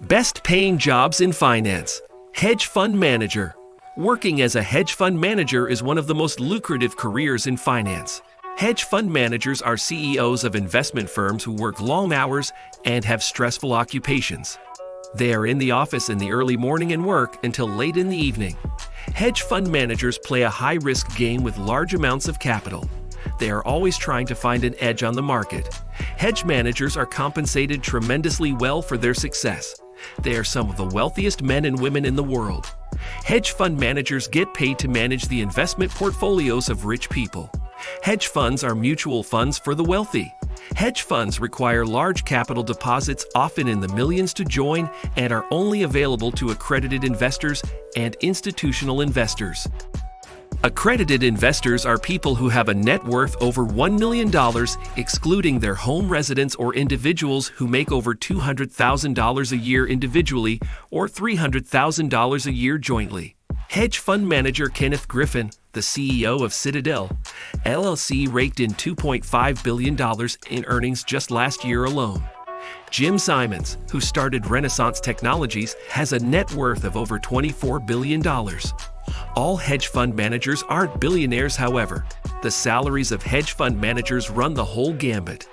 Best paying jobs in finance. Hedge fund manager. Working as a hedge fund manager is one of the most lucrative careers in finance. Hedge fund managers are CEOs of investment firms who work long hours and have stressful occupations. They are in the office in the early morning and work until late in the evening. Hedge fund managers play a high-risk game with large amounts of capital. They are always trying to find an edge on the market. Hedge managers are compensated tremendously well for their success. They are some of the wealthiest men and women in the world. Hedge fund managers get paid to manage the investment portfolios of rich people. Hedge funds are mutual funds for the wealthy. Hedge funds require large capital deposits, often in the millions, to join and are only available to accredited investors and institutional investors. Accredited investors are people who have a net worth over $1 million, excluding their home residence, or individuals who make over $200,000 a year individually or $300,000 a year jointly. Hedge fund manager Kenneth Griffin, the CEO of Citadel LLC, raked in $2.5 billion in earnings just last year alone. Jim Simons, who started Renaissance Technologies, has a net worth of over $24 billion. All hedge fund managers aren't billionaires, however. The salaries of hedge fund managers run the whole gambit.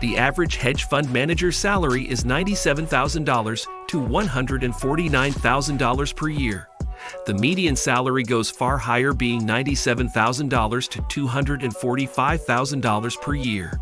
The average hedge fund manager's salary is $97,000 to $149,000 per year. The median salary goes far higher, being $97,000 to $245,000 per year.